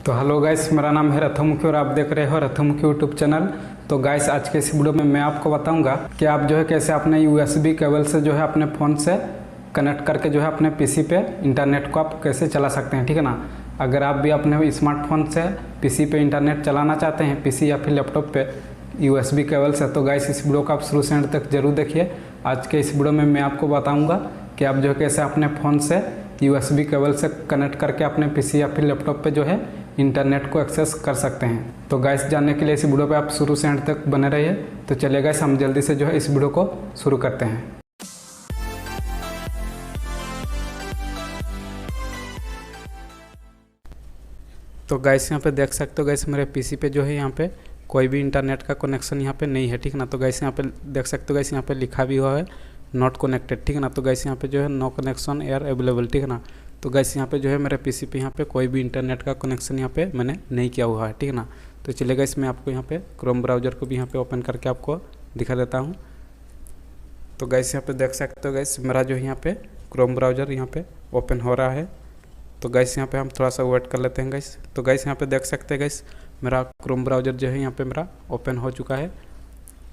तो hello guys, मेरा नाम है रथा मुखी और आप देख रहे हो रथा मुखी यूट्यूब चैनल। तो गाइस, आज के इस वीडियो में मैं आपको बताऊंगा कि आप जो है कैसे अपने यूएसबी केबल से जो है अपने फ़ोन से कनेक्ट करके जो है अपने पीसी पे इंटरनेट को आप कैसे चला सकते हैं, ठीक है ना। अगर आप भी अपने स्मार्टफोन से पीसी पे इंटरनेट चलाना चाहते हैं, पीसी या फिर लैपटॉप पे यूएसबी केबल से, तो गाइस इस वीडियो को आप शुरू से एंड तक जरूर देखिए। आज के इस वीडियो में मैं आपको बताऊँगा कि आप जो है कैसे अपने फ़ोन से यूएसबी केबल से कनेक्ट करके अपने पीसी या फिर लैपटॉप पे जो है इंटरनेट को एक्सेस कर सकते हैं। तो गाइस, जानने के लिए इस वीडियो पे आप शुरू से एंड तक बने रहिए। तो चलिए गाइस, हम जल्दी से जो है इस वीडियो को शुरू करते हैं। तो गाइस, यहाँ पे देख सकते हो गाइस, मेरे पीसी पे जो है यहाँ पे कोई भी इंटरनेट का कनेक्शन यहाँ पे नहीं है, ठीक है ना। तो गाइस, यहाँ पे देख सकते हो गाइस, यहाँ पे लिखा भी हुआ है नॉट कनेक्टेड, ठीक है ना। तो गाइस, यहाँ पे जो है नो कनेक्शन एयर अवेलेबल, ठीक है ना। तो गाइस, यहाँ पे जो है मेरे पीसी पे यहाँ पे कोई भी इंटरनेट का कनेक्शन यहाँ पे मैंने नहीं किया हुआ है, ठीक है ना। तो चलिए गाइस, मैं आपको यहाँ पे क्रोम ब्राउज़र को भी यहाँ पे ओपन करके आपको दिखा देता हूँ। तो गाइस, यहाँ पे देख सकते हो गाइस, मेरा जो है यहाँ पे क्रोम ब्राउज़र यहाँ पे ओपन हो रहा है। तो गाइस, यहाँ पे हम थोड़ा सा वेट कर लेते हैं गाइस। तो गाइस, यहाँ पे देख सकते हैं गाइस, मेरा क्रोम ब्राउज़र जो है यहाँ पे मेरा ओपन हो चुका है।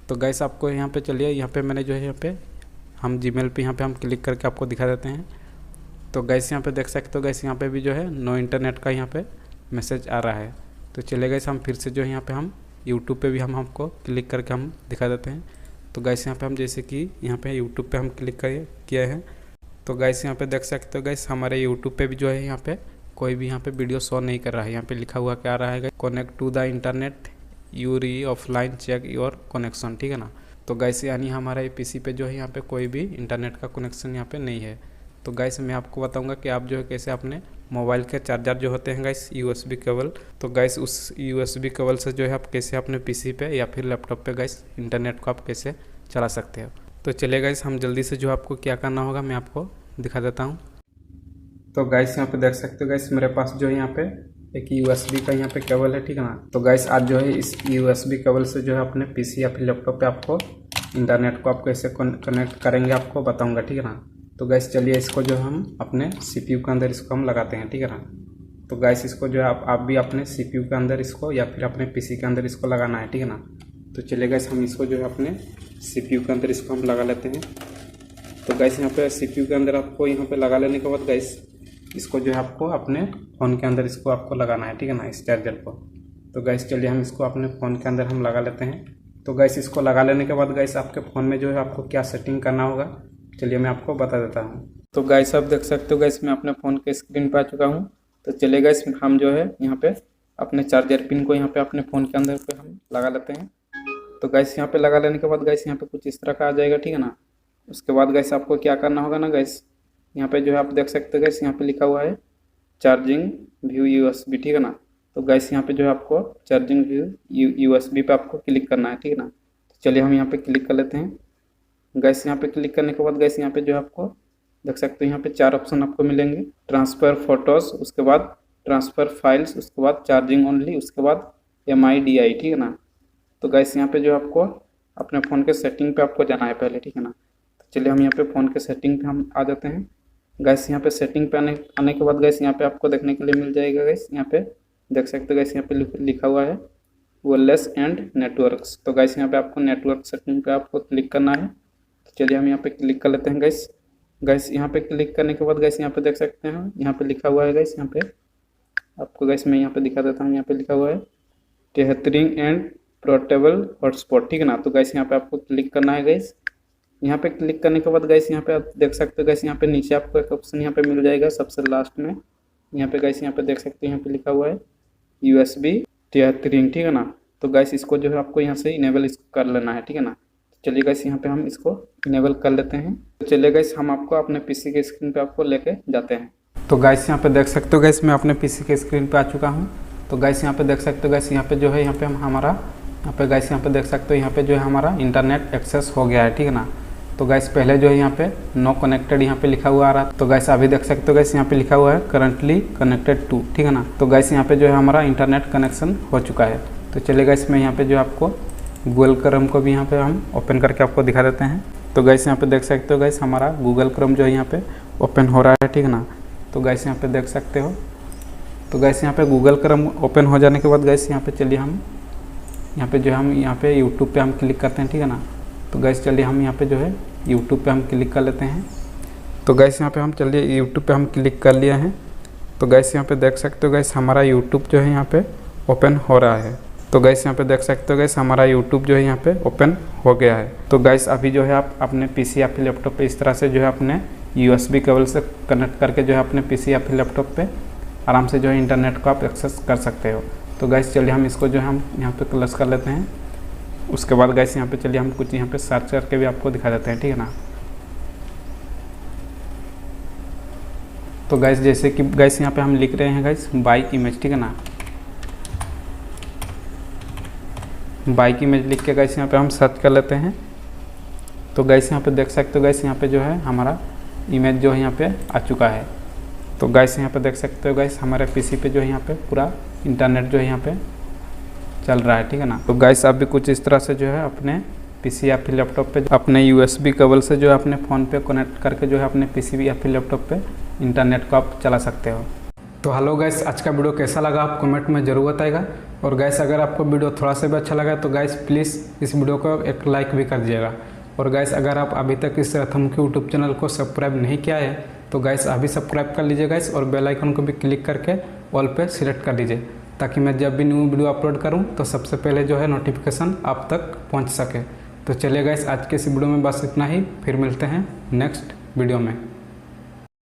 तो गाइस, आपको यहाँ पे चलिए, यहाँ पे मैंने जो है यहाँ पे हम जीमेल पे यहाँ पे हम क्लिक करके आपको दिखा देते हैं। तो गाइस, यहाँ पे देख सकते हो गाइस, यहाँ पे भी जो है नो इंटरनेट का यहाँ पे मैसेज आ रहा है। तो चलिए गाइस, हम फिर से जो है यहाँ पे हम यूट्यूब पे भी हम हमको क्लिक करके हम दिखा देते हैं। तो गाइस, यहाँ पे हम जैसे कि यहाँ पे यूट्यूब पे हम क्लिक किए हैं। तो गाइस, यहाँ पे देख सकते हो गाइस, हमारे यूट्यूब पे भी जो है यहाँ पे कोई भी यहाँ पे वीडियो शो नहीं कर रहा है। यहाँ पे लिखा हुआ क्या आ रहा है, connect to the internet you're offline check your connection, ठीक है ना। तो गाइस, यानी हमारे पीसी पे जो है यहाँ पे कोई भी इंटरनेट का कनेक्शन यहाँ पे नहीं है। तो गाइस, मैं आपको बताऊंगा कि आप जो है कैसे अपने मोबाइल के चार्जर जो होते हैं गाइस, यूएसबी केबल, तो गाइस उस यूएसबी केबल से जो है आप कैसे अपने पीसी पे या फिर लैपटॉप पे गाइस इंटरनेट को आप कैसे चला सकते हो। तो चलिए गाइस, हम जल्दी से जो आपको क्या करना होगा मैं आपको दिखा देता हूँ। तो गाइस, यहाँ पे देख सकते हो गाइस, मेरे पास जो है यहाँ पे एक यूएसबी का यहाँ पे केबल है, ठीक है ना। तो गाइस, आज जो है इस यूएसबी केबल से जो है अपने पीसी या फिर लैपटॉप पे आपको इंटरनेट को आप कैसे कनेक्ट करेंगे आपको बताऊंगा, ठीक है ना। तो गाइस, चलिए इसको जो हम अपने सीपीयू के अंदर इसको हम लगाते हैं, ठीक है ना। तो गाइस, इसको जो है आप भी अपने सीपीयू के अंदर इसको या फिर अपने पीसी के अंदर इसको लगाना है, ठीक है ना। तो चलिए गाइस, हम इसको जो है अपने सीपीयू के अंदर इसको हम लगा लेते हैं। तो गाइस, यहाँ पे सीपीयू के अंदर आपको यहाँ पे लगा लेने के बाद गाइस, इसको जो है आपको अपने फ़ोन के अंदर इसको आपको लगाना है, ठीक है ना, इस चार्जर को। तो गाइस, चलिए हम इसको अपने फ़ोन के अंदर हम लगा लेते हैं। तो गाइस, इसको लगा लेने के बाद गाइस, आपके फ़ोन में जो है आपको क्या सेटिंग करना होगा, चलिए मैं आपको बता देता हूँ। तो गाइस, आप देख सकते हो गाइस, मैं अपने फ़ोन के स्क्रीन पे आ चुका हूँ। तो चलिए गाइस, हम जो है यहाँ पे अपने चार्जर पिन को यहाँ पे अपने फ़ोन के अंदर पे हम लगा लेते हैं। तो गाइस, यहाँ पे लगा लेने के बाद गाइस, यहाँ पे कुछ इस तरह का आ जाएगा, ठीक है ना। उसके बाद गाइस, आपको क्या करना होगा ना गाइस, यहाँ पे जो है आप देख सकते हो गाइस, यहाँ पे लिखा हुआ है चार्जिंग व्यू यूएसबी, ठीक है ना। तो गाइस, यहाँ पे जो है आपको चार्जिंग व्यू यूएसबी पे आपको क्लिक करना है, ठीक है ना। तो चलिए हम यहाँ पे क्लिक कर लेते हैं। गाइस, यहाँ पे क्लिक करने के बाद गाइस, यहाँ पे जो है आपको देख सकते हो यहाँ पे 4 ऑप्शन आपको मिलेंगे। ट्रांसफ़र फोटोज़, उसके बाद ट्रांसफ़र फाइल्स, उसके बाद चार्जिंग ओनली, उसके बाद MIDI, ठीक है ना। तो गाइस, यहाँ पे जो आपको अपने फ़ोन के सेटिंग पे आपको जाना है पहले, ठीक है ना। तो चलिए हम यहाँ पे फ़ोन के सेटिंग पे हम आ जाते हैं। गाइस, यहाँ पे सेटिंग पे आने के बाद गाइस, यहाँ पे आपको देखने के लिए मिल जाएगा गाइस, यहाँ पे देख सकते हो गाइस, यहाँ पे लिखा हुआ है वायरलेस एंड नेटवर्क्स। तो गाइस, यहाँ पे आपको नेटवर्क सेटिंग पे आपको क्लिक करना है। तो चलिए हम यहाँ पे क्लिक कर लेते हैं गाइस। गाइस, यहाँ पे क्लिक करने के बाद गाइस, यहाँ पे देख सकते हैं यहाँ पे लिखा हुआ है गाइस, यहाँ पे आपको गाइस मैं यहाँ पे दिखा देता हूँ। यहाँ पे लिखा हुआ है टेहरिंग एंड पोर्टेबल हॉटस्पॉट, ठीक है ना। तो गाइस, यहाँ पे आपको क्लिक करना है गाइस। यहाँ पे क्लिक करने के बाद गाइस, यहाँ पे आप देख सकते हो गाइस, यहाँ पे नीचे आपको एक ऑप्शन यहाँ पे मिल जाएगा सबसे लास्ट में। यहाँ पे गाइस, यहाँ पे देख सकते हैं यहाँ पे लिखा हुआ है USB टेहरिंग, ठीक है ना। तो गाइस, इसको जो है आपको यहाँ से इनेबल कर लेना है, ठीक है ना। चलिए गाइस, यहाँ पे हम इसको इनेबल कर लेते हैं। तो चलिए गाइस, हम आपको अपने पीसी के स्क्रीन पे आपको लेके जाते हैं। तो गाइस, यहाँ पे देख सकते हो गाइस, मैं अपने पीसी के स्क्रीन पे आ चुका हूँ। तो गाइस, यहाँ पे देख सकते हो गाइस, यहाँ पे जो है यहाँ पे हमारा यहाँ पे गाइस, यहाँ पे देख सकते हो यहाँ पे जो है हमारा इंटरनेट एक्सेस हो गया है, ठीक है ना। तो गाइस, पहले जो है यहाँ पे नो कनेक्टेड यहाँ पे लिखा हुआ आ रहा। तो गाइस, अभी देख सकते हो गाइस, यहाँ पे लिखा हुआ है करंटली कनेक्टेड टू, ठीक है ना। तो गाइस, यहाँ पे जो है हमारा इंटरनेट कनेक्शन हो चुका है। तो चलिए गाइस, मैं यहाँ पे जो आपको गूगल क्रोम को भी यहाँ पे हम ओपन करके आपको दिखा देते हैं। तो गाइस, यहाँ पे देख सकते हो गाइस, हमारा गूगल क्रोम जो है यहाँ पे ओपन हो रहा है, ठीक है ना। तो गाइस, यहाँ पे देख सकते हो तो गैस यहाँ पे गूगल क्रॉम ओपन हो जाने के बाद गैस यहाँ पे चलिए हम यहाँ पे जो हम यहाँ पे यूट्यूब पे हम क्लिक करते हैं, ठीक है ना। तो गैस चलिए हम यहाँ पे जो है यूट्यूब पे हम क्लिक कर लेते हैं। तो गैस यहाँ पे हम चलिए यूट्यूब पे हम क्लिक कर लिए हैं। तो गैस यहाँ पे देख सकते हो गैस हमारा यूट्यूब जो है यहाँ पे ओपन हो रहा है। तो गैस यहाँ पे देख सकते हो गैस हमारा यूट्यूब जो है यहाँ पे ओपन हो गया है। तो गैस अभी जो है आप अपने पीसी या फिर लैपटॉप पे इस तरह से जो है अपने यूएसबी केबल से कनेक्ट करके जो है अपने पीसी या फिर लैपटॉप पे आराम से जो है इंटरनेट को आप एक्सेस कर सकते हो। तो गैस चलिए हम इसको जो है हम यहाँ पे क्लोज कर लेते हैं। उसके बाद गैस यहाँ पे चलिए हम कुछ यहाँ पे सर्च करके भी आपको दिखा देते हैं, ठीक है ना। तो गैस जैसे कि गैस यहाँ पे हम लिख रहे हैं गैस बाइक इमेज, ठीक है ना। बाइक इमेज लिख के गैस यहाँ पे हम सर्च कर लेते हैं। तो गैस यहाँ पे देख सकते हो गैस यहाँ पे जो है हमारा इमेज जो है यहाँ पे आ चुका है। तो गैस यहाँ पे देख सकते हो गैस हमारे पीसी पे जो है यहाँ पे पूरा इंटरनेट जो है यहाँ पे चल रहा है, ठीक है ना। तो गैस आप भी कुछ इस तरह से जो है अपने पीसी या फिर लैपटॉप पे अपने यूएसबी केबल से जो है अपने फ़ोन पे कनेक्ट करके जो है अपने पीसी या फिर लैपटॉप पे इंटरनेट को आप चला सकते हो। तो हेलो गैस, आज का वीडियो कैसा लगा आप कमेंट में ज़रूर बताइएगा। और गैस अगर आपको वीडियो थोड़ा सा भी अच्छा लगा तो गैस प्लीज़ इस वीडियो को एक लाइक भी कर दीजिएगा। और गैस अगर आप अभी तक इस रथम के यूट्यूब चैनल को सब्सक्राइब नहीं किया है तो गैस अभी सब्सक्राइब कर लीजिए गैस, और बेल आइकन को भी क्लिक करके ऑल पे सिलेक्ट कर लीजिए, ताकि मैं जब भी न्यू वीडियो अपलोड करूं तो सबसे पहले जो है नोटिफिकेशन आप तक पहुंच सके। तो चलिए गैस आज के इस वीडियो में बस इतना ही, फिर मिलते हैं नेक्स्ट वीडियो में।